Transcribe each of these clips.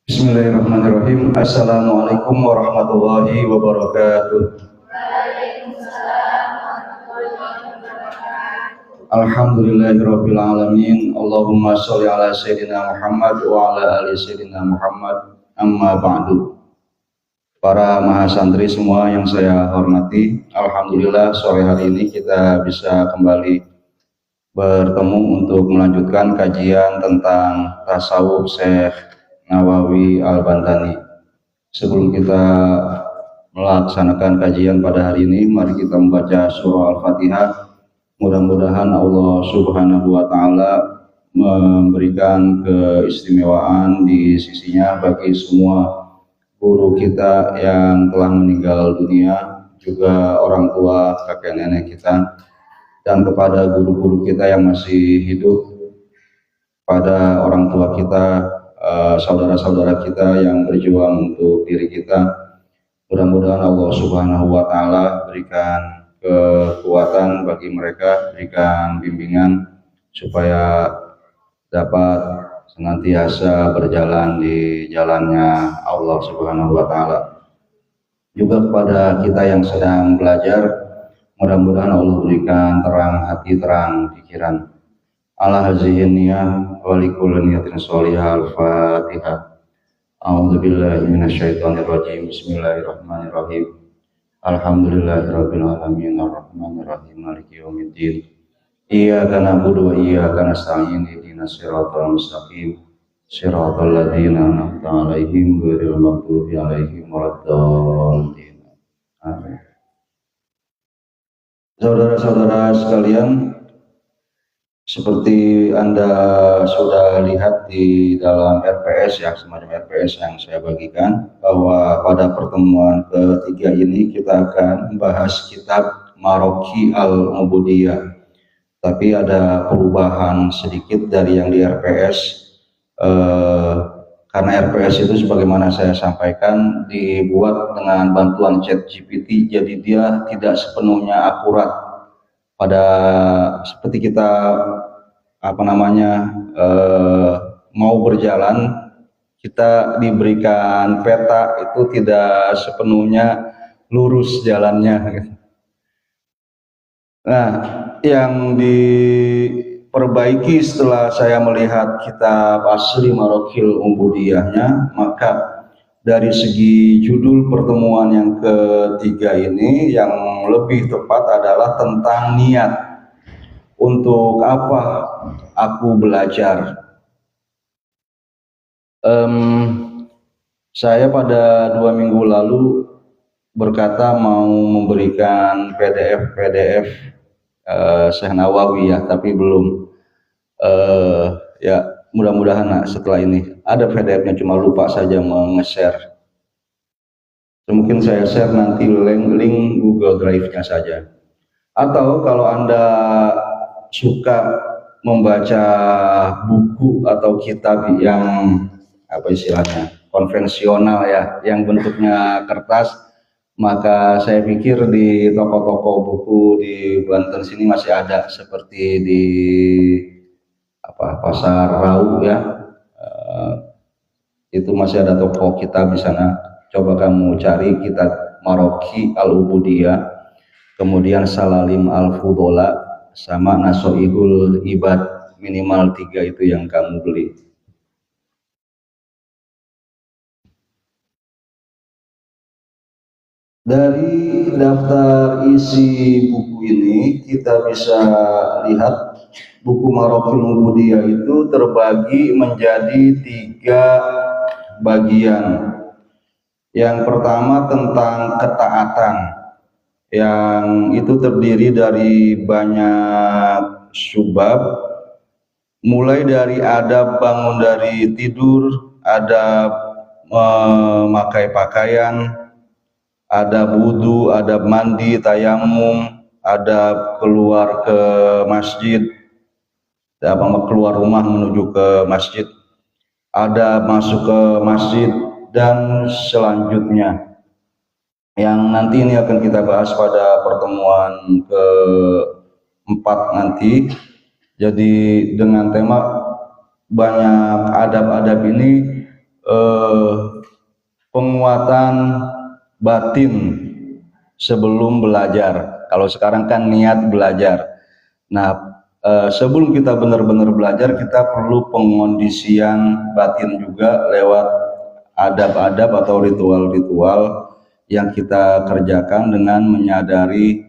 Bismillahirrahmanirrahim. Assalamualaikum warahmatullahi wabarakatuh. Alhamdulillahirabbil alamin. Allahumma sholli ala sayyidina Muhammad wa ala ali sayyidina Muhammad. Amma ba'du. Para mahasantri semua yang saya hormati, alhamdulillah sore hari ini kita bisa kembali bertemu untuk melanjutkan kajian tentang tasawuf Syekh Nawawi Al-Bantani. Sebelum kita melaksanakan kajian pada hari ini, mari kita membaca surah Al-Fatihah. Mudah-mudahan Allah Subhanahu wa Ta'ala memberikan keistimewaan di sisinya bagi semua guru kita yang telah meninggal dunia, juga orang tua, kakek nenek kita, dan kepada guru-guru kita yang masih hidup, pada orang tua kita, saudara-saudara kita yang berjuang untuk diri kita. Mudah-mudahan Allah Subhanahu wa Ta'ala berikan kekuatan bagi mereka, berikan bimbingan supaya dapat senantiasa berjalan di jalannya Allah Subhanahu wa Ta'ala. Juga kepada kita yang sedang belajar, mudah-mudahan Allah berikan terang hati, terang pikiran. Ala hazihi niyah wa likulli niyatin sholihah. Al-Fatihah. A'udzubillahi minasyaitonirrajim. Bismillahirrahmanirrahim. Alhamdulillahirabbil alamin arrahmanirrahim maliki yaumiddin. Iyyaka na'budu wa iyyaka nasta'in ihdinas siratal mustaqim siratal ladzina an'amta 'alaihim ghairil maghdubi 'alaihim waladdallin. Amin. Saudara-saudara sekalian, seperti Anda sudah lihat di dalam RPS, ya, semacam RPS yang saya bagikan, bahwa pada pertemuan ketiga ini kita akan membahas kitab Maraqi Al-Ubudiyah. Tapi ada perubahan sedikit dari yang di RPS, karena RPS itu sebagaimana saya sampaikan dibuat dengan bantuan ChatGPT, jadi dia tidak sepenuhnya akurat. Pada seperti kita mau berjalan, kita diberikan peta, itu tidak sepenuhnya lurus jalannya. Nah, yang diperbaiki setelah saya melihat kitab asli Maraqil Ubudiyahnya, maka dari segi judul pertemuan yang ketiga ini yang lebih tepat adalah tentang niat. Untuk apa aku belajar? Saya pada 2 minggu lalu berkata mau memberikan PDF Syekh Nawawi, ya, tapi belum. Ya, mudah-mudahan setelah ini ada PDF-nya, cuma lupa saja nge-share. Mungkin saya share nanti link Google Drive-nya saja. Atau kalau Anda suka membaca buku atau kitab yang konvensional, ya, yang bentuknya kertas, maka saya pikir di toko-toko buku di Banten sini masih ada, seperti di Pasar Rau, ya, itu masih ada toko kitab di sana. Coba kamu cari kitab Maraqi Al-Ubudiyah, kemudian Salalim Al-Fudola, sama Nasoihul Ibad, minimal 3 itu yang kamu beli. Dari daftar isi buku ini kita bisa lihat buku Maraqil Ubudiyah itu terbagi menjadi 3 bagian. Yang pertama tentang ketaatan, yang itu terdiri dari banyak subbab, mulai dari adab bangun dari tidur, adab memakai pakaian, adab wudu, adab mandi, tayamum, adab keluar ke masjid, keluar rumah menuju ke masjid, adab masuk ke masjid, dan selanjutnya, yang nanti ini akan kita bahas pada pertemuan keempat nanti. Jadi dengan tema banyak adab-adab ini eh, penguatan batin sebelum belajar. Kalau sekarang kan niat belajar. Nah, sebelum kita benar-benar belajar, kita perlu pengondisian batin juga lewat adab-adab atau ritual-ritual yang kita kerjakan dengan menyadari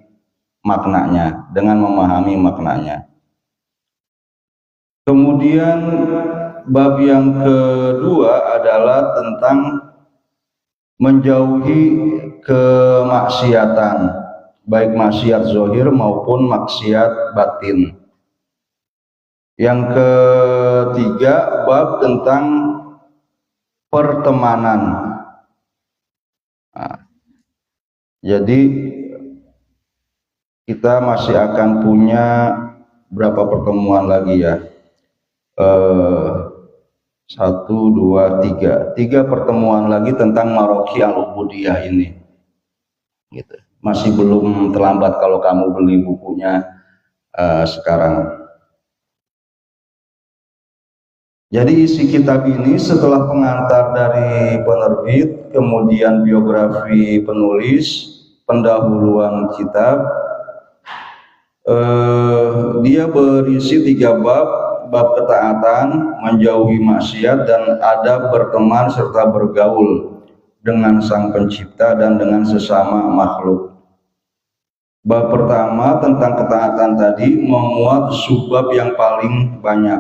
maknanya, dengan memahami maknanya. Kemudian bab yang kedua adalah tentang menjauhi kemaksiatan, baik maksiat zahir maupun maksiat batin. Yang ketiga bab tentang pertemanan. Nah, jadi kita masih akan punya berapa pertemuan lagi ya? 1, 2, 3 pertemuan lagi tentang Maroki al-Ubudiyah ini gitu. Masih belum terlambat kalau kamu beli bukunya sekarang. Jadi isi kitab ini setelah pengantar dari penerbit, kemudian biografi penulis, pendahuluan kitab, dia berisi 3 bab. Bab ketaatan, menjauhi maksiat, dan adab berteman serta bergaul dengan Sang Pencipta dan dengan sesama makhluk. Bab pertama tentang ketaatan tadi memuat subbab yang paling banyak,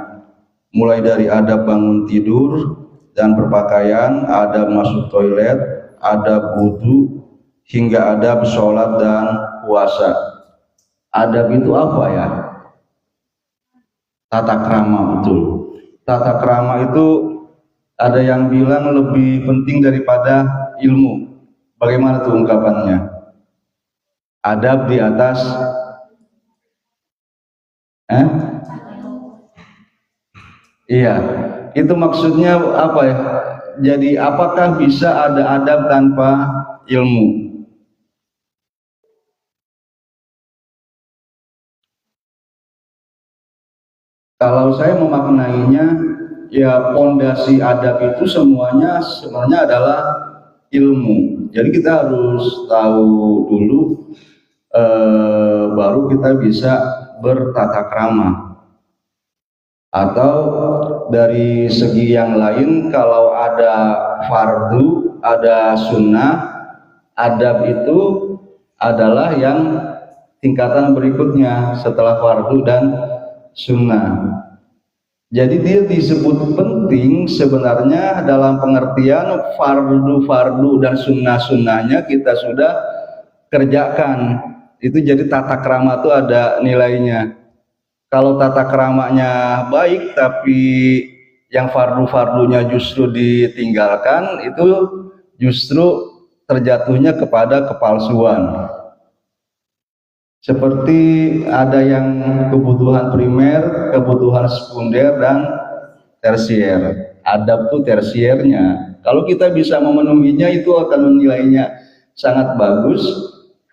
mulai dari adab bangun tidur dan berpakaian, adab masuk toilet, adab wudhu, hingga adab sholat dan puasa. Adab itu apa ya? Tata krama, betul. Tata krama itu ada yang bilang lebih penting daripada ilmu. Bagaimana tuh ungkapannya? Adab di atas Iya, itu maksudnya apa ya? Jadi apakah bisa ada adab tanpa ilmu? Kalau saya memaknainya, ya pondasi adab itu semuanya sebenarnya adalah ilmu. Jadi kita harus tahu dulu, baru kita bisa bertata krama. Atau dari segi yang lain, kalau ada fardu, ada sunnah, adab itu adalah yang tingkatan berikutnya setelah fardu dan sunnah. Jadi dia disebut penting sebenarnya dalam pengertian fardu-fardu dan sunnah-sunnahnya kita sudah kerjakan. Itu jadi tata krama itu ada nilainya. Kalau tata kramanya baik tapi yang fardu-fardunya justru ditinggalkan, itu justru terjatuhnya kepada kepalsuan. Seperti ada yang kebutuhan primer, kebutuhan sekunder, dan tersier. Adab itu tersiernya. Kalau kita bisa memenuhinya, itu akan menilainya sangat bagus.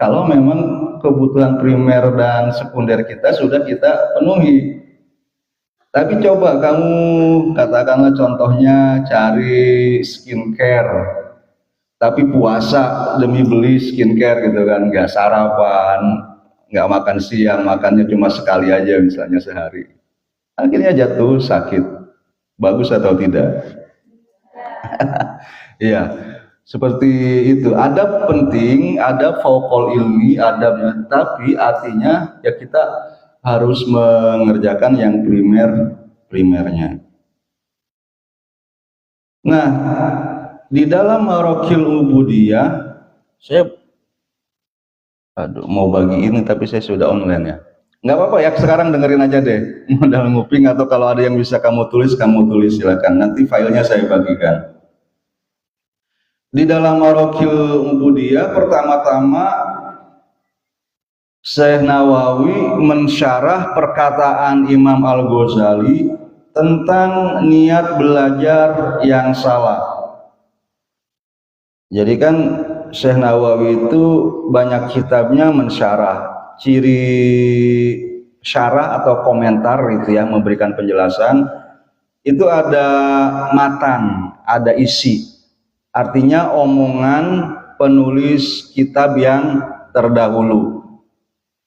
Kalau memang kebutuhan primer dan sekunder kita sudah kita penuhi. Tapi coba kamu katakanlah contohnya cari skincare, tapi puasa demi beli skincare gitu kan, nggak sarapan, nggak makan siang, makannya cuma sekali aja misalnya sehari, akhirnya jatuh sakit. Bagus atau tidak? Iya, seperti itu. Adab penting, adab fauqal ilmi, adabnya, tapi artinya ya kita harus mengerjakan yang primernya. Nah, di dalam Marokil Ubudiyah, saya mau bagi ini tapi saya sudah online ya. Nggak apa-apa ya, sekarang dengerin aja deh. Modal nguping, atau kalau ada yang bisa kamu tulis silakan. Nanti filenya saya bagikan. Di dalam Marokil Ubudiyah, pertama-tama Syekh Nawawi mensyarah perkataan Imam Al-Ghazali tentang niat belajar yang salah. Jadi kan Syekh Nawawi itu banyak kitabnya mensyarah. Ciri syarah atau komentar itu yang memberikan penjelasan itu ada matan, ada isi. Artinya omongan penulis kitab yang terdahulu.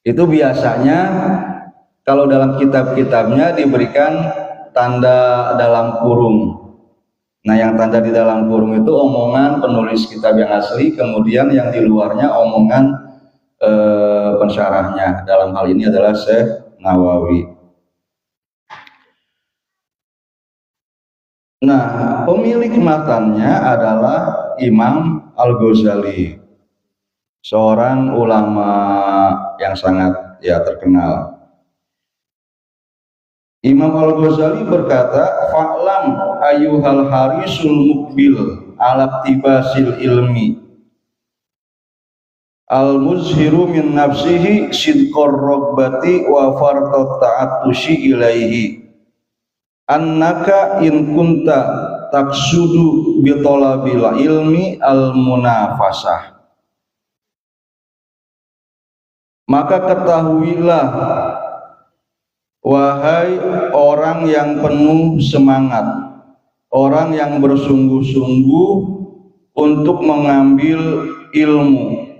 Itu biasanya kalau dalam kitab-kitabnya diberikan tanda dalam kurung. Nah, yang tanda di dalam kurung itu omongan penulis kitab yang asli, kemudian yang di luarnya omongan pensyarahnya. Dalam hal ini adalah Syekh Nawawi. Nah, pemilik matannya adalah Imam Al-Ghazali, seorang ulama yang sangat terkenal. Imam Al-Ghazali berkata, "Fa'lam ayyuhal harisul mukbil ala tibasil ilmi al-muzhiru min nafsihi sidqar rabbati wa fartat ta'attushi ilaihi annaka in kunta taksudu bi talabil ilmi al-munafasah." Maka ketahuilah, wahai orang yang penuh semangat, orang yang bersungguh-sungguh untuk mengambil ilmu,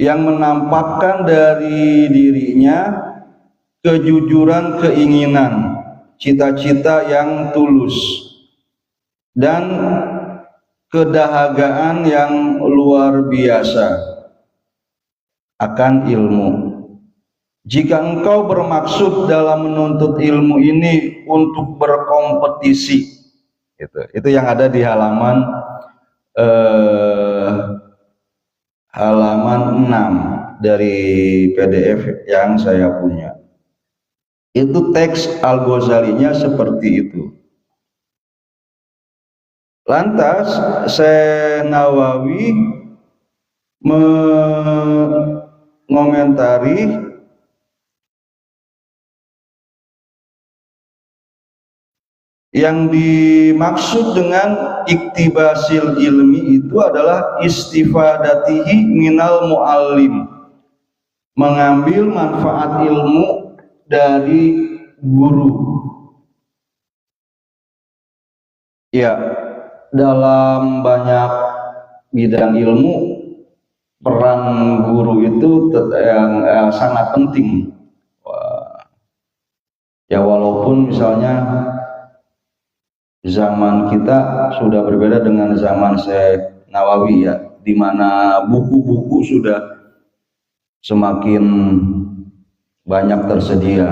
yang menampakkan dari dirinya kejujuran keinginan, cita-cita yang tulus, dan kedahagaan yang luar biasa akan ilmu. Jika engkau bermaksud dalam menuntut ilmu ini untuk berkompetisi, itu yang ada di halaman 6 dari PDF yang saya punya. Itu teks Al-Ghazalinya seperti itu. Lantas Syekh Nawawi mengomentari yang dimaksud dengan iktibasil ilmi itu adalah istifadatihi minal muallim, mengambil manfaat ilmu dari guru. Ya, dalam banyak bidang ilmu peran guru itu yang sangat penting. Ya, walaupun misalnya zaman kita sudah berbeda dengan zaman Syekh Nawawi, ya, di mana buku-buku sudah semakin banyak tersedia,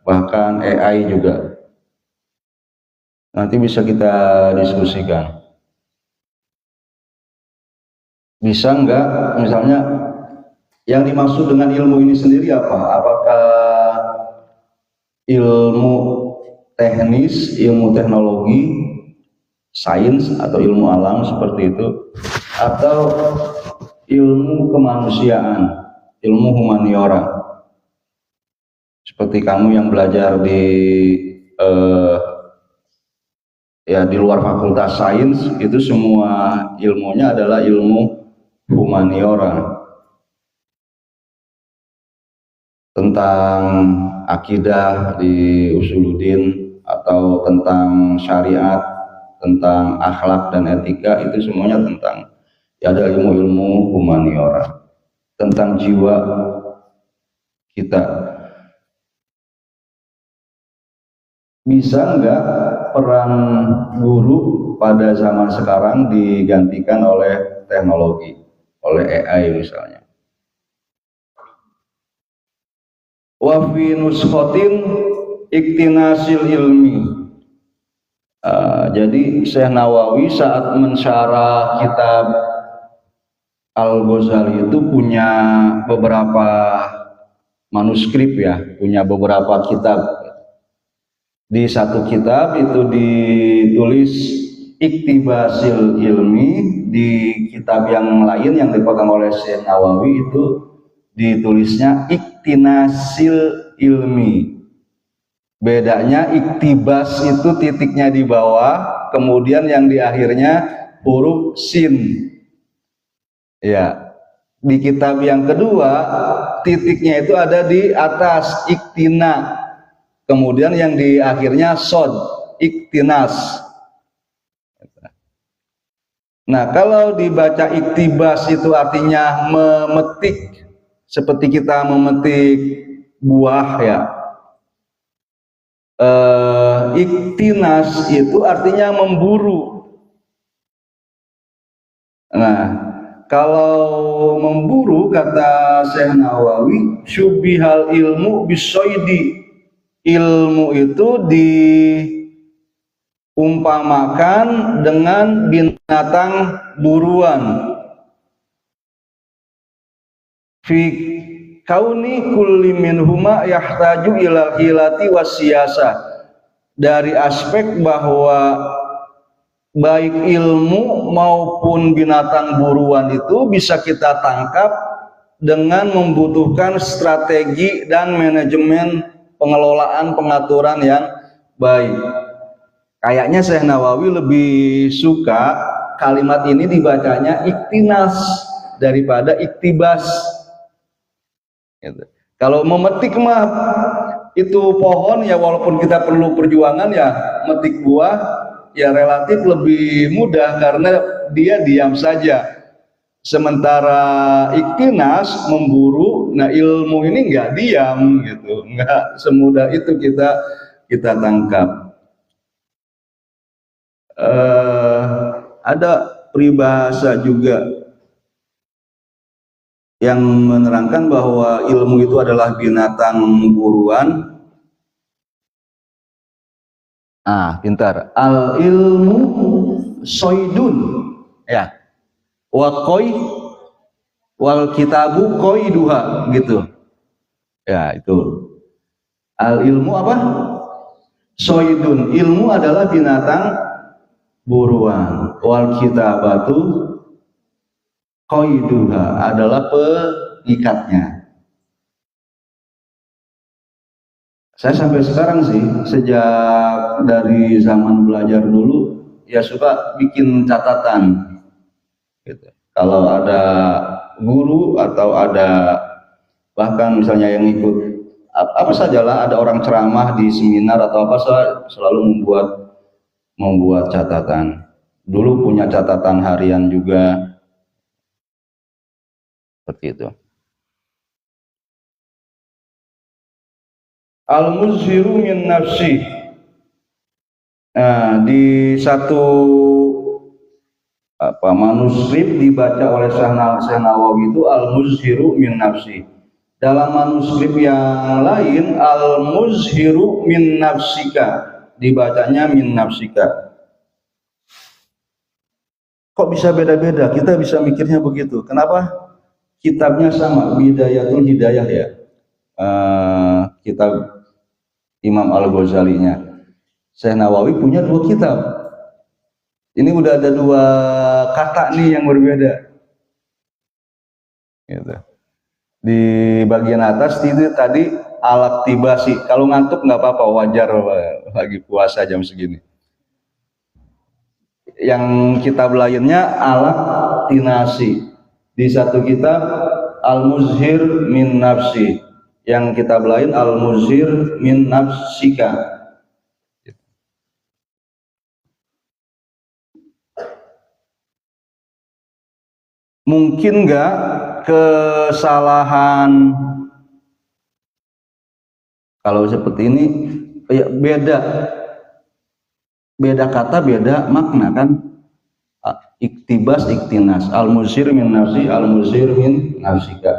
bahkan AI juga. Nanti bisa kita diskusikan. Bisa enggak, misalnya yang dimaksud dengan ilmu ini sendiri apa? Apakah ilmu teknis, ilmu teknologi, sains atau ilmu alam seperti itu, atau ilmu kemanusiaan, ilmu humaniora? Seperti kamu yang belajar di di luar fakultas sains, itu semua ilmunya adalah ilmu humaniora, tentang akidah di Usuluddin, atau tentang syariat, tentang akhlak dan etika, itu semuanya tentang ada ilmu-ilmu humaniora, tentang jiwa kita. Bisa enggak peran guru pada zaman sekarang digantikan oleh teknologi, oleh AI misalnya? Wa fi nuskhatin iktinasil ilmi. Jadi Syekh Nawawi saat mensyarah kitab Al-Ghazali itu punya beberapa manuskrip, ya, punya beberapa kitab. Di satu kitab itu ditulis iktibasil ilmi, di kitab yang lain yang dipegang oleh Syekh Nawawi itu ditulisnya iktinasil ilmi. Bedanya iktibas itu titiknya di bawah, kemudian yang di akhirnya huruf sin. Ya, di kitab yang kedua titiknya itu ada di atas, iktina. kemudian yang di akhirnya sod, iktinas. Nah, kalau dibaca iktibas itu artinya memetik, seperti kita memetik buah ya. Iktinas itu artinya memburu. Nah, kalau memburu kata Syekh Nawawi, syubihal ilmu bisoidi. Ilmu itu diumpamakan dengan binatang buruan. Fi kauni kulli minhuma yahtaju ilal hilati wasiyasa. Dari aspek bahwa baik ilmu maupun binatang buruan itu bisa kita tangkap dengan membutuhkan strategi dan manajemen pengelolaan pengaturan yang baik. Kayaknya Syekh Nawawi lebih suka kalimat ini dibacanya iktinas daripada iktibas. Gitu. Kalau memetik mah itu pohon ya, walaupun kita perlu perjuangan ya, metik buah ya relatif lebih mudah karena dia diam saja. Sementara iktinas memburu, nah ilmu ini nggak diam gitu, nggak semudah itu kita tangkap. Ada peribahasa juga yang menerangkan bahwa ilmu itu adalah binatang buruan. Pintar. Al ilmu soidun, ya. Wa koi wal kitabu koiduha, gitu. Ya, itu. Al ilmu apa? Soidun. Ilmu adalah binatang buruan. Wal kitabatu koiduha adalah pengikatnya. Saya sampai sekarang sih, sejak dari zaman belajar dulu, ya suka bikin catatan. Gitu. Kalau ada guru atau ada bahkan misalnya yang ikut apa sajalah, ada orang ceramah di seminar atau apa, selalu membuat catatan. Dulu punya catatan harian juga seperti itu. Al-muzhiru min nafsi. Nah, di satu manuskrip dibaca oleh Syekh Nawawi itu al-muzhiru min nafsi. Dalam manuskrip yang lain al-muzhiru min nafsika, dibacanya min nafsika. Kok bisa beda-beda? Kita bisa mikirnya begitu. Kenapa? Kitabnya sama, Bidayatul Hidayah ya. Kitab Imam Al-Ghazalinya. Syekh Nawawi punya 2 kitab. Ini udah ada 2 kata nih yang berbeda. Gitu. Di bagian atas itu tadi alat tibasi. Kalau ngantuk nggak apa-apa, wajar lagi puasa jam segini. Yang kitab lainnya alat tinasi. Di satu kitab al-muzhir min nafsi. Yang kitab lain al-muzhir min nafsika. Mungkin nggak kesalahan kalau seperti ini ya, beda kata beda makna kan. Iktibas iktinas, al-muzhir min nafsi, al-muzhir min nafsika.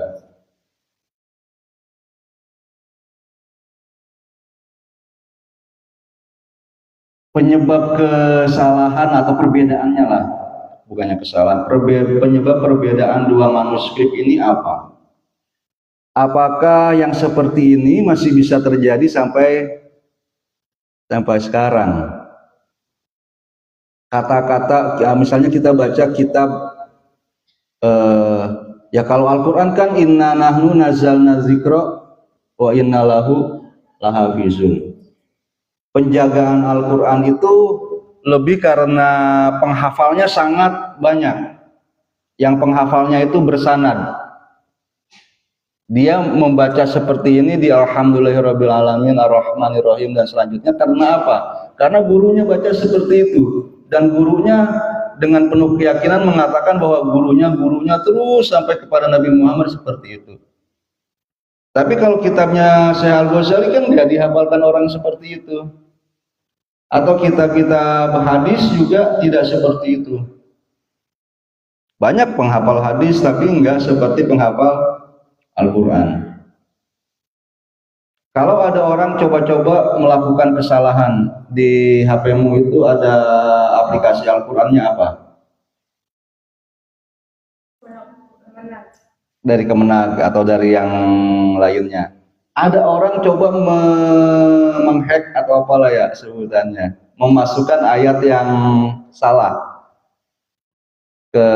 Penyebab kesalahan atau perbedaannya lah, bukannya kesalahan, penyebab perbedaan 2 manuskrip ini apa? Apakah yang seperti ini masih bisa terjadi sampai sekarang? Kata-kata, ya misalnya kita baca kitab, ya kalau Al-Quran kan inna nahnu nazzalna dzikra wa inna lahu lahafizun. Penjagaan Al-Quran itu lebih karena penghafalnya sangat banyak. Yang penghafalnya itu bersanad. Dia membaca seperti ini di Alhamdulillahirabbil alamin arrahmanirrahim dan selanjutnya karena apa? Karena gurunya baca seperti itu dan gurunya dengan penuh keyakinan mengatakan bahwa gurunya terus sampai kepada Nabi Muhammad seperti itu. Tapi kalau kitabnya Syekh Al-Ghazali kan nggak dihafalkan orang seperti itu. Atau kitab-kitab hadis juga tidak seperti itu. Banyak penghafal hadis tapi enggak seperti penghafal Al-Quran. Kalau ada orang coba-coba melakukan kesalahan di HP-mu itu ada aplikasi Al-Qurannya apa? Dari Kemenag atau dari yang lainnya. Ada orang coba menghack atau apalah ya sebutannya, memasukkan ayat yang salah ke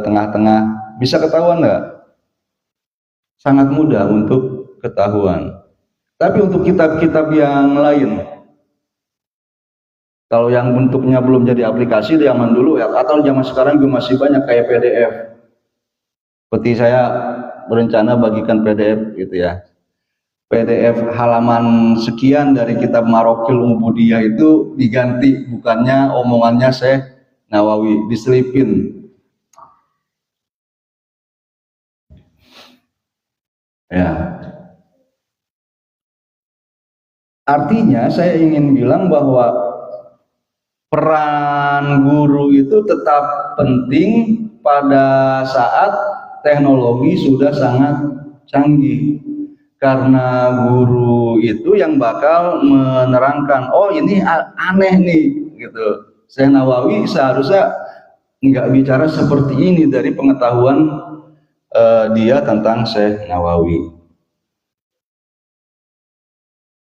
tengah-tengah, bisa ketahuan nggak? Sangat mudah untuk ketahuan. Tapi untuk kitab-kitab yang lain, kalau yang bentuknya belum jadi aplikasi di zaman dulu ya, atau zaman sekarang juga masih banyak kayak PDF. Seperti saya berencana bagikan PDF gitu ya. PDF halaman sekian dari kitab Marokil Ubudiyah itu diganti, bukannya omongannya Syekh Nawawi, diselipin. Ya. Artinya saya ingin bilang bahwa peran guru itu tetap penting pada saat teknologi sudah sangat canggih, karena guru itu yang bakal menerangkan, oh ini aneh nih gitu. Syekh Nawawi seharusnya nggak bicara seperti ini dari pengetahuan dia tentang Syekh Nawawi.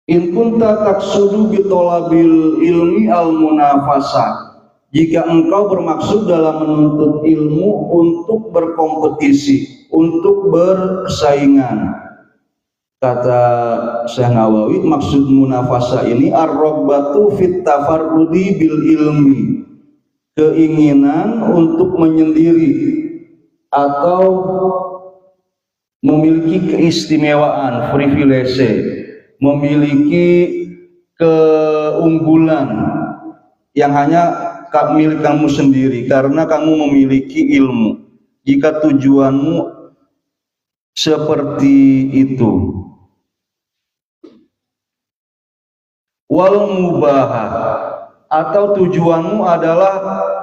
In kunta taksudu bitolabil ilmi al munafasah, jika engkau bermaksud dalam menuntut ilmu untuk berkompetisi, untuk bersaingan, kata Syekh Nawawi, maksud munafasah ini ar-raghbatu fit tafarrudi bil ilmi, keinginan untuk menyendiri atau memiliki keistimewaan, privilege, memiliki keunggulan yang hanya milik kamu sendiri karena kamu memiliki ilmu. Jika tujuanmu seperti itu, wal mubahah, atau tujuanmu adalah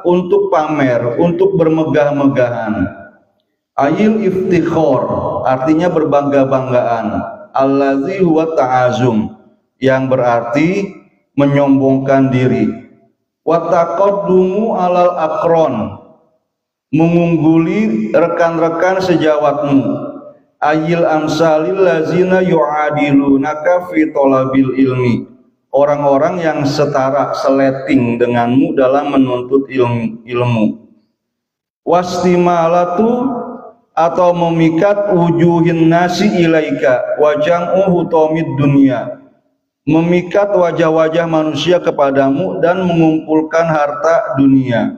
untuk pamer, untuk bermegah-megahan, ayil iftikhor, artinya berbangga-banggaan, allazi huwa ta'azum, yang berarti menyombongkan diri, wa taqaddumu alal akron, mengungguli rekan-rekan sejawatmu, ayil amsalil lazina yu'adilunaka fi talabil ilmi, orang-orang yang setara, seleting denganmu dalam menuntut ilmu. Wastimalatu, atau memikat wujuhin nasi ilaika wajang'u hutomid dunia, memikat wajah-wajah manusia kepadamu dan mengumpulkan harta dunia.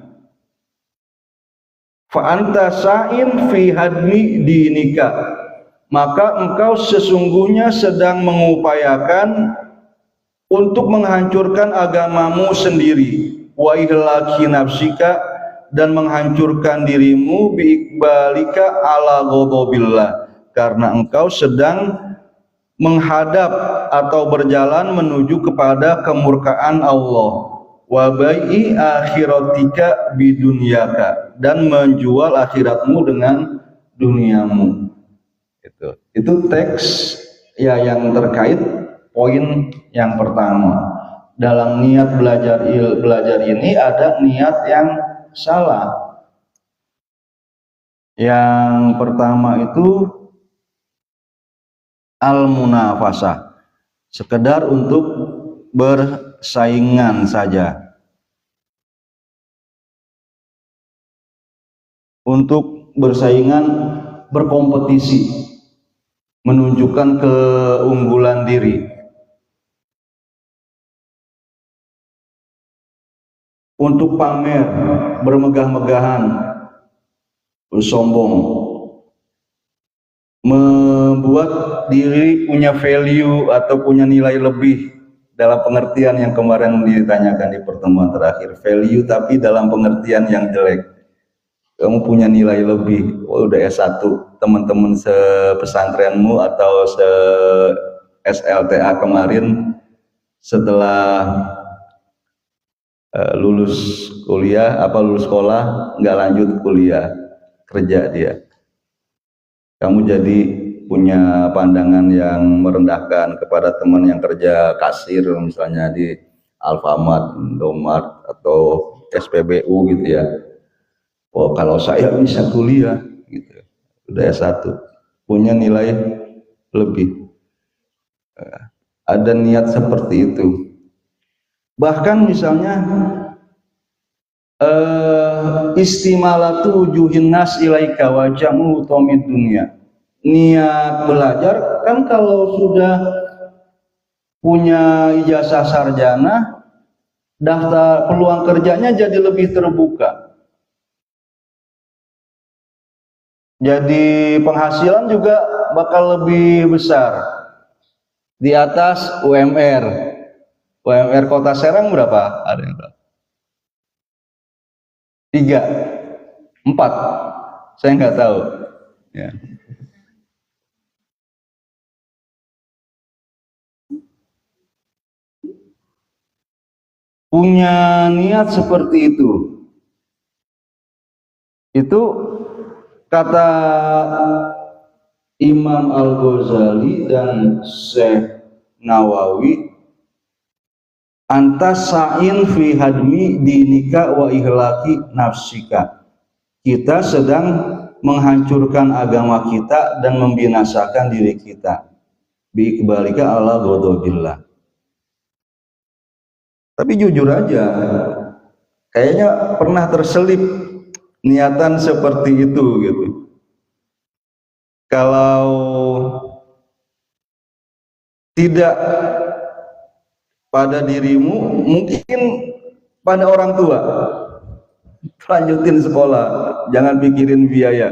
Fa anta sa'in fi hadmi dinika, maka engkau sesungguhnya sedang mengupayakan untuk menghancurkan agamamu sendiri, wa ihlaki nafsika, dan menghancurkan dirimu, biikbalika ala ghadabillah, karena engkau sedang menghadap atau berjalan menuju kepada kemurkaan Allah, wa bai'i akhiratika bidunyaka, dan menjual akhiratmu dengan duniamu. Itu teks ya yang terkait poin yang pertama. Dalam niat belajar ini ada niat yang salah. Yang pertama itu al-munafasah, sekedar untuk bersaingan saja, untuk bersaingan, berkompetisi, menunjukkan keunggulan diri, untuk pamer, bermegah-megahan, bersombong. membuat diri punya value atau punya nilai lebih dalam pengertian yang kemarin ditanyakan di pertemuan terakhir. Value tapi dalam pengertian yang jelek. Kamu punya nilai lebih, udah S1, teman-teman sepesantrenmu atau SLTA kemarin setelah lulus sekolah nggak lanjut kuliah, kerja dia. Kamu jadi punya pandangan yang merendahkan kepada teman yang kerja kasir misalnya di Alfamart, Indomart atau SPBU gitu ya. Oh, kalau saya bisa kuliah gitu, udah S1, punya nilai lebih. Ada niat seperti itu. Bahkan misalnya istimalatu wujuhin nas ilaika wa jamu utamid dunia. Niat belajar kan kalau sudah punya ijazah sarjana, daftar peluang kerjanya jadi lebih terbuka. Jadi penghasilan juga bakal lebih besar di atas UMR. UMR Kota Serang berapa? Ada yang tahu? 3, 4, saya nggak tahu. Ya. Punya niat seperti itu kata Imam Al-Ghazali dan Syekh Nawawi, antas sa'in fi hadmi dinika wa ihlaki nafsika. Kita sedang menghancurkan agama kita dan membinasakan diri kita. Bi iqbalika ala ghadabillah. Tapi jujur aja, kayaknya pernah terselip niatan seperti itu gitu. Kalau tidak pada dirimu, mungkin pada orang tua. Lanjutin sekolah, jangan pikirin biaya,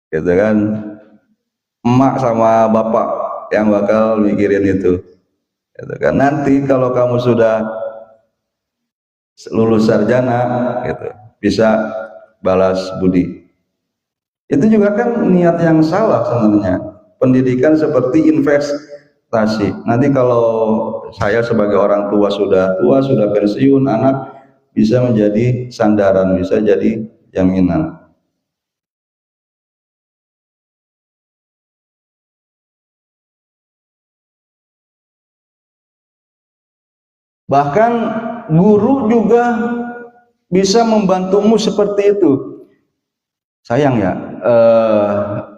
gitu kan. Emak sama bapak yang bakal mikirin itu, gitu kan. Nanti kalau kamu sudah lulus sarjana, gitu, bisa balas budi. Itu juga kan niat yang salah sebenarnya. Pendidikan seperti investasi. Nanti kalau saya sebagai orang tua sudah pensiun, anak bisa menjadi sandaran, bisa jadi jaminan. Bahkan guru juga bisa membantumu seperti itu. Sayang ya,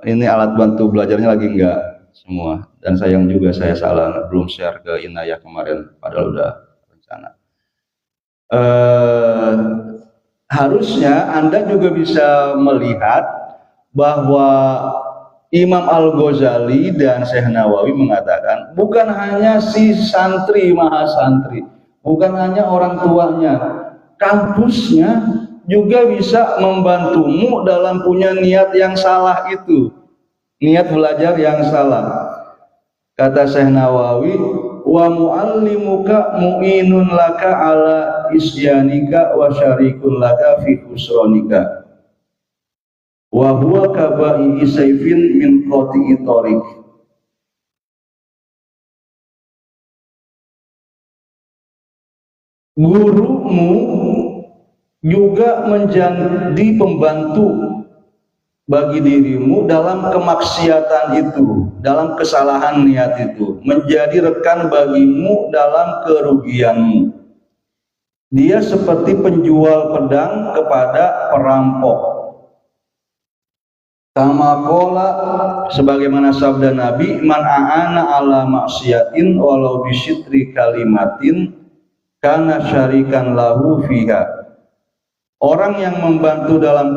ini alat bantu belajarnya lagi enggak semua, dan sayang juga saya salah belum share ke Inayah kemarin, padahal udah rencana. Harusnya Anda juga bisa melihat bahwa Imam Al-Ghazali dan Syekh Nawawi mengatakan bukan hanya si santri mahasantri, bukan hanya orang tuanya, kampusnya juga bisa membantumu dalam punya niat yang salah itu, niat belajar yang salah. Kata Syekh Nawawi, wa muallimuka mu'inun laka ala isyanika wa syarikun laka fi khusronika wa huwa kaba'i sayfin min qati'i tariq. Gurumu juga menjadi pembantu bagi dirimu dalam kemaksiatan itu, dalam kesalahan niat itu, menjadi rekan bagimu dalam kerugianmu. Dia seperti penjual pedang kepada perampok. Kama qala, sebagaimana sabda Nabi, man a'ana ala maksiatin walau bisyitri kalimatin kana syarikan lahu fiha. Orang yang membantu dalam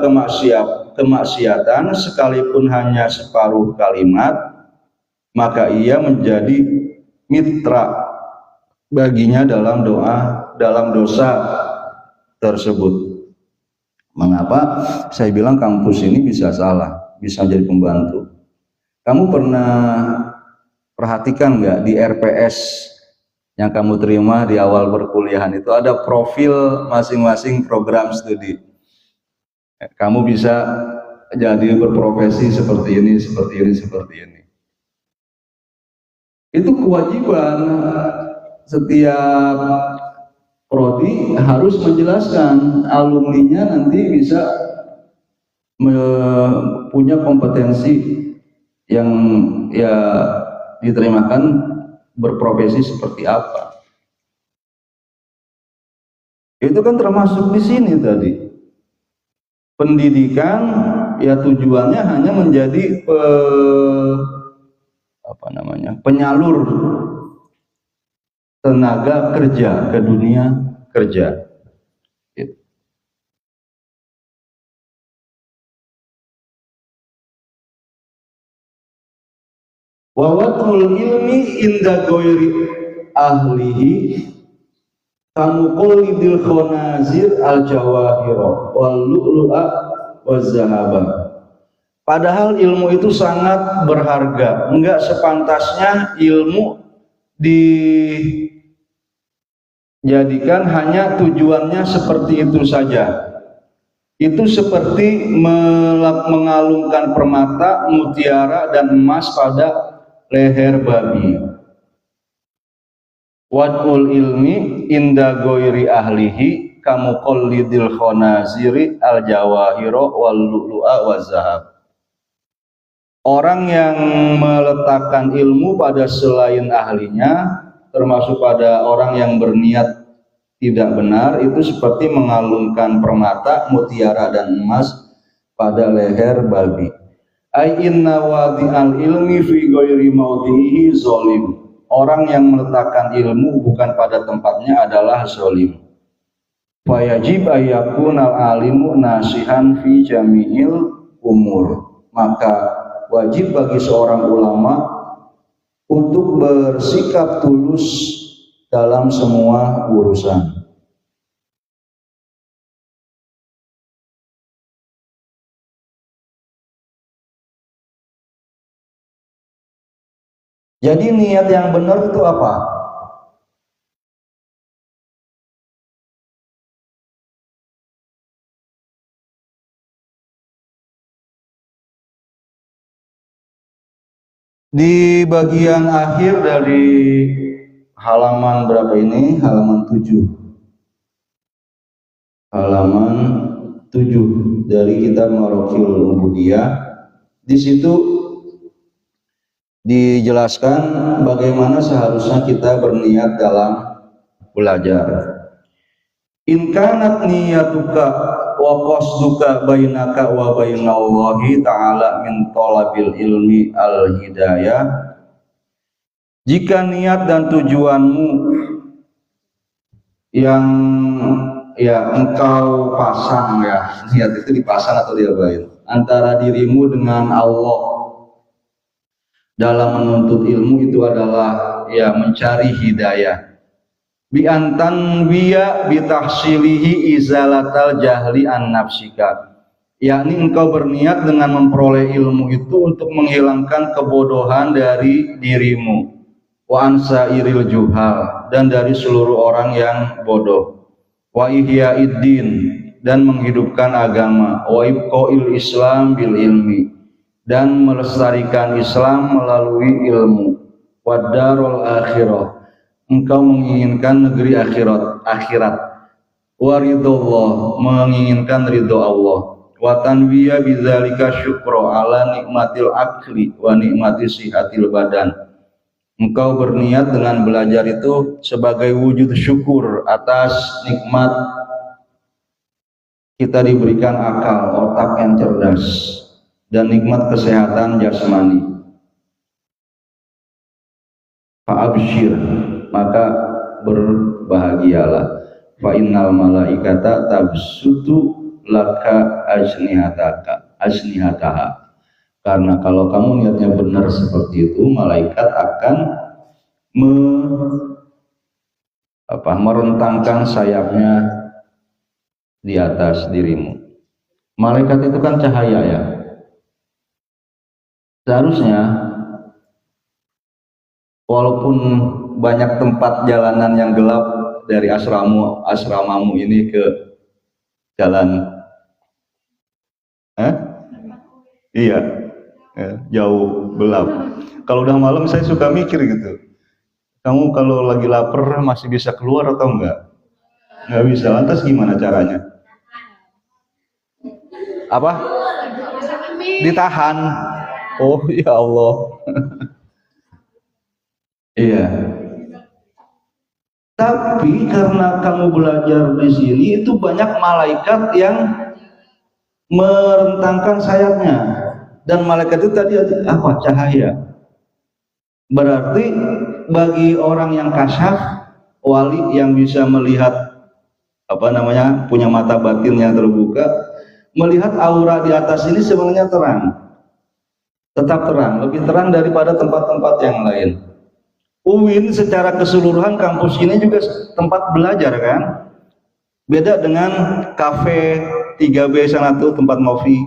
kemaksiatan sekalipun hanya separuh kalimat, maka ia menjadi mitra baginya dalam dosa tersebut. Mengapa saya bilang kampus ini bisa salah, bisa jadi pembantu? Kamu pernah perhatikan nggak di RPS yang kamu terima di awal perkuliahan itu ada profil masing-masing program studi. Kamu bisa jadi berprofesi seperti ini, seperti ini, seperti ini. Itu kewajiban setiap prodi harus menjelaskan alumninya nanti bisa punya kompetensi yang ya diterimakan berprofesi seperti apa. Itu kan termasuk di sini tadi. Pendidikan ya tujuannya hanya menjadi penyalur tenaga kerja ke dunia kerja. Wawatul ilmi inda ghairi ahlihi kamuqallidil khonazir al jawahira wal lu'lu'a waz zahaba. Padahal ilmu itu sangat berharga. Enggak sepantasnya ilmu dijadikan hanya tujuannya seperti itu saja. Itu seperti mengalungkan permata, mutiara dan emas pada leher babi. Wad'ul ilmi inda ghairi ahlihi kamuqallidil khonaziri al jawahira wal lu'lu'a waz zahab. Orang yang meletakkan ilmu pada selain ahlinya, termasuk pada orang yang berniat tidak benar, itu seperti mengalungkan permata, mutiara dan emas pada leher babi. Ai inna wadi'al ilmi fi ghairi maudhihi zalim. Orang yang meletakkan ilmu bukan pada tempatnya adalah zalim. Fa yajib ayyakunal alimu nasihan fi jami'il umur. Maka wajib bagi seorang ulama untuk bersikap tulus dalam semua urusan. Jadi niat yang benar itu apa? Di bagian akhir dari halaman berapa ini? Halaman 7. Halaman 7 dari kitab Marokil Ubudiyah. Di situ dijelaskan bagaimana seharusnya kita berniat dalam belajar. In kanat niyatuka wa qasduka bainaka wa bainallahi ta'ala min talabil ilmi al hidayah. Jika niat dan tujuanmu yang engkau pasang, niat itu dipasang atau diapain, antara dirimu dengan Allah dalam menuntut ilmu itu adalah mencari hidayah. Bi antan biya bitahsilihi izalatal jahli an nafsika. Yakni engkau berniat dengan memperoleh ilmu itu untuk menghilangkan kebodohan dari dirimu. Wa ansairil juhal, dan dari seluruh orang yang bodoh. Wa ihyaiddin, dan menghidupkan agama. Wa ibqail islam bil ilmi, dan melestarikan Islam melalui ilmu. Wadarul akhirah, engkau menginginkan negeri akhirat. Waridullah, menginginkan ridho Allah. Wa tanwiya bidzalika syukra ala nikmatil akli wa nikmati sihatil badan. Engkau berniat dengan belajar itu sebagai wujud syukur atas nikmat kita diberikan akal, otak yang cerdas, dan nikmat kesehatan jasmani. Fa'abshir, maka berbahagialah. Fa'innal malaikata tabsutu laka ajnihataha. Karena kalau kamu niatnya benar seperti itu, malaikat akan merentangkan sayapnya di atas dirimu. Malaikat itu kan cahaya ya. Seharusnya walaupun banyak tempat jalanan yang gelap dari asramamu ini ke jalan, iya, jauh gelap. Kalau udah malam saya suka mikir gitu, kamu kalau lagi lapar masih bisa keluar atau enggak? Nggak bisa. Lantas gimana caranya? Apa? Ditahan. Oh ya Allah. Iya. Tapi karena kamu belajar di sini itu banyak malaikat yang merentangkan sayapnya, dan malaikat itu tadi apa? Cahaya. Berarti bagi orang yang kasyaf, wali yang bisa melihat punya mata batin yang terbuka, melihat aura di atas ini sebenarnya terang, tetap terang, lebih terang daripada tempat-tempat yang lain. UIN secara keseluruhan kampus ini juga tempat belajar kan, beda dengan kafe 3B sana tuh, tempat ngopi,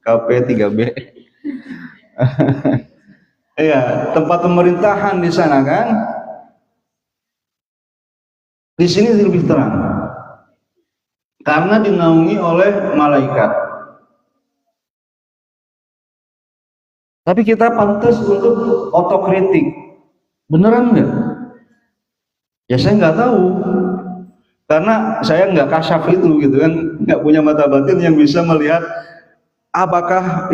kafe 3B. Iya, tempat pemerintahan di sana kan. Di sini lebih terang karena dinaungi oleh malaikat. Tapi kita pantas untuk otokritik. Beneran nggak? Ya saya nggak tahu, karena saya nggak kasyaf itu gitu kan, nggak punya mata batin yang bisa melihat apakah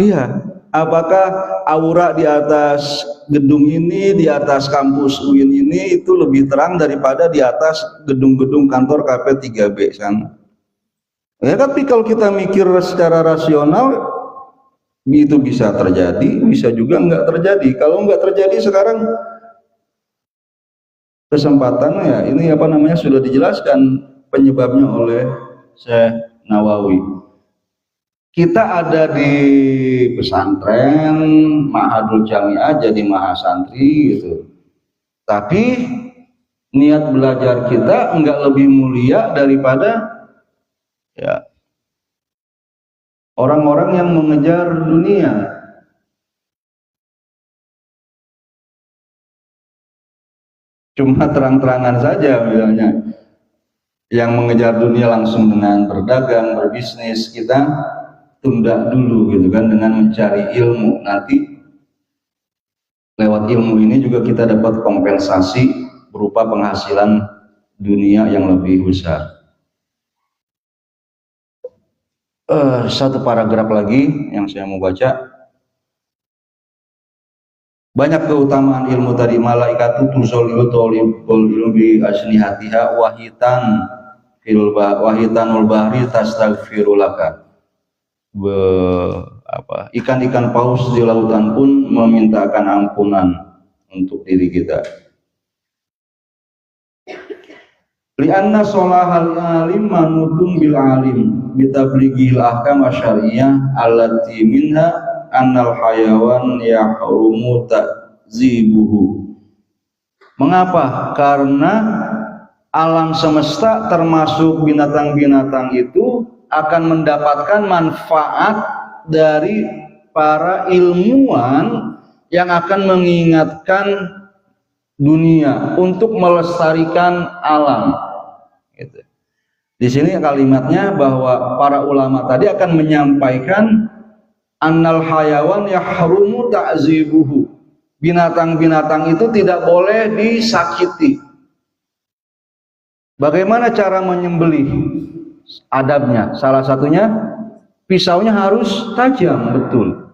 aura di atas gedung ini, di atas kampus UIN ini itu lebih terang daripada di atas gedung-gedung kantor KP 3B sana. Ya, tapi kalau kita mikir secara rasional, itu bisa terjadi, bisa juga nggak terjadi. Kalau nggak terjadi sekarang, kesempatan ya ini sudah dijelaskan penyebabnya oleh Syekh Nawawi. Kita ada di pesantren Ma'hadul Jami'ah jadi mahasantri gitu, tapi niat belajar kita enggak lebih mulia daripada ya orang-orang yang mengejar dunia. Cuma terang-terangan saja misalnya, yang mengejar dunia langsung dengan berdagang, berbisnis, kita tunda dulu gitu kan dengan mencari ilmu. Nanti lewat ilmu ini juga kita dapat kompensasi berupa penghasilan dunia yang lebih besar. Satu paragraf lagi yang saya mau baca. Banyak keutamaan ilmu tadi. Malaikatu tusolilu tolibul ilmi asnihatiha wahitanul bahri tastaghfirulaka. Ikan-ikan paus di lautan pun memintakan ampunan untuk diri kita. Lianna sholahal alim manudun bil alim bitablighil ahkam asyariyah allati minha annal hayawan yahrumu ta'zibuhu. Mengapa? Karena alam semesta termasuk binatang-binatang itu akan mendapatkan manfaat dari para ilmuwan yang akan mengingatkan dunia untuk melestarikan alam. Gitu. Di sini kalimatnya bahwa para ulama tadi akan menyampaikan annal hayawan yahrumu ta'zibuhu. Binatang-binatang itu tidak boleh disakiti. Bagaimana cara menyembelih? Adabnya, salah satunya pisaunya harus tajam betul,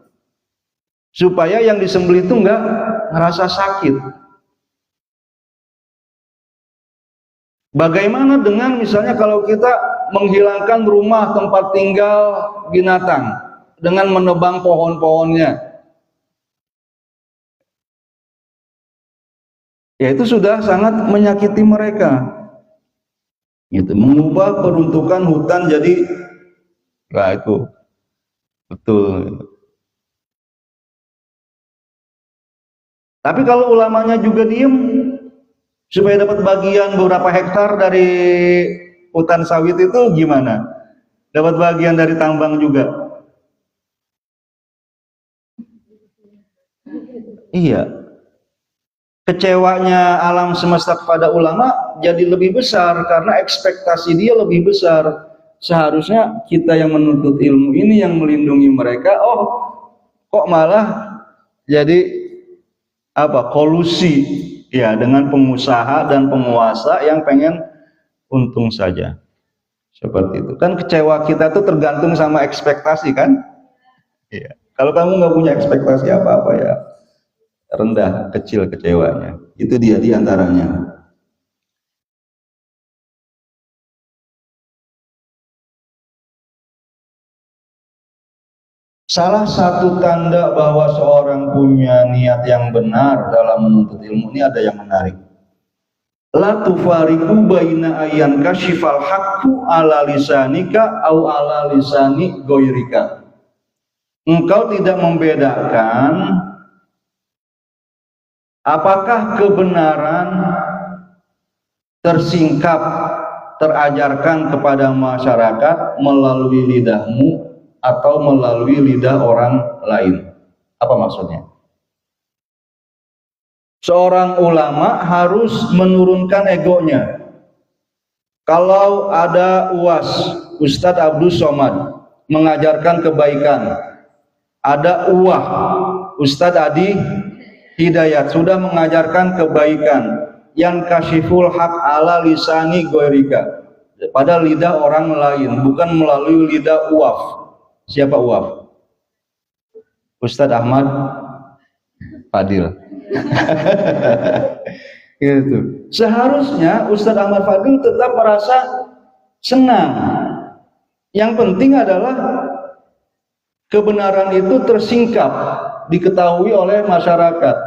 supaya yang disembelih itu enggak ngerasa sakit. Bagaimana dengan misalnya kalau kita menghilangkan rumah tempat tinggal binatang dengan menebang pohon-pohonnya, ya itu sudah sangat menyakiti mereka. Gitu, mengubah peruntukan hutan jadi, nah itu betul. Tapi kalau ulamanya juga diem supaya dapat bagian beberapa hektar dari hutan sawit itu gimana? Dapat bagian dari tambang juga. Iya, kecewanya alam semesta kepada ulama jadi lebih besar karena ekspektasi dia lebih besar. Seharusnya kita yang menuntut ilmu ini yang melindungi mereka, oh kok malah jadi kolusi ya dengan pengusaha dan penguasa yang pengen untung saja. Seperti itu kan, kecewa kita tuh tergantung sama ekspektasi kan. Iya. Kalau kamu nggak punya ekspektasi apa-apa ya rendah, kecil kecewanya. Itu dia diantaranya. Salah satu tanda bahwa seorang punya niat yang benar dalam menuntut ilmu ini ada yang menarik. La tufariqu baina ayyan kashifal haqqu ala lisanika au ala lisani ghairika. Engkau tidak membedakan apakah kebenaran tersingkap, terajarkan kepada masyarakat melalui lidahmu atau melalui lidah orang lain. Apa maksudnya? Seorang ulama harus menurunkan egonya. Kalau ada UAS, Ustadz Abdul Somad mengajarkan kebaikan, ada UWAH, Ustadz Adi Hidayat sudah mengajarkan kebaikan, yang kasiful hak ala lisani goirika, pada lidah orang lain, bukan melalui lidah UWAF. Siapa UWAF? Ustadz Ahmad Fadil. Gitu. Seharusnya Ustadz Ahmad Fadil tetap merasa senang. Yang penting adalah kebenaran itu tersingkap, diketahui oleh masyarakat.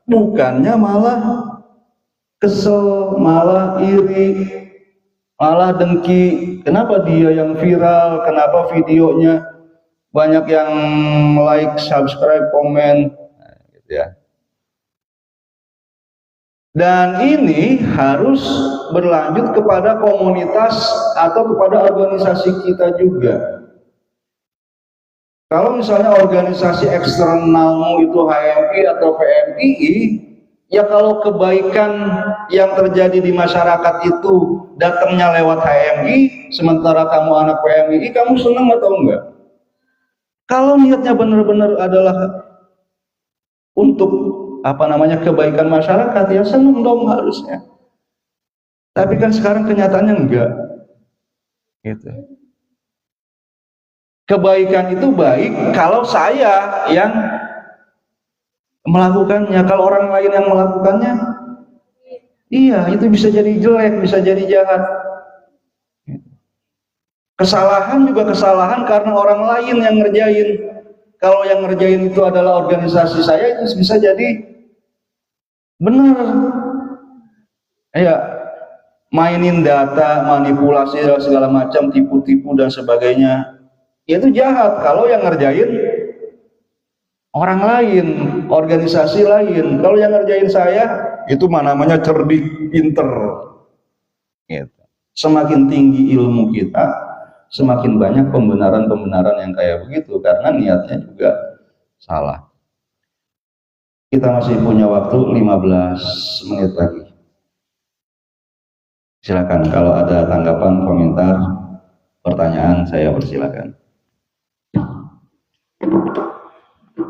Bukannya malah kesel, malah iri, malah dengki. Kenapa dia yang viral? Kenapa videonya banyak yang like, subscribe, komen? Nah, gitu ya. Dan ini harus berlanjut kepada komunitas atau kepada organisasi kita juga. Kalau misalnya organisasi eksternalmu itu HMI atau PMII, ya kalau kebaikan yang terjadi di masyarakat itu datangnya lewat HMI, sementara kamu anak PMII, kamu senang atau enggak? Kalau niatnya benar-benar adalah untuk kebaikan masyarakat, ya senang dong harusnya. Tapi kan sekarang kenyataannya enggak. Gitu. Kebaikan itu baik kalau saya yang melakukannya. Kalau orang lain yang melakukannya, iya, itu bisa jadi jelek, bisa jadi jahat. Kesalahan juga kesalahan karena orang lain yang ngerjain. Kalau yang ngerjain itu adalah organisasi saya, itu bisa jadi benar. Ya, mainin data, manipulasi segala macam, tipu-tipu dan sebagainya. Itu jahat kalau yang ngerjain orang lain, organisasi lain. Kalau yang ngerjain saya, itu namanya cerdik, pinter. Gitu. Semakin tinggi ilmu kita, semakin banyak pembenaran-pembenaran yang kayak begitu, karena niatnya juga salah. Kita masih punya waktu 15 menit lagi. Silakan kalau ada tanggapan, komentar, pertanyaan, saya persilakan.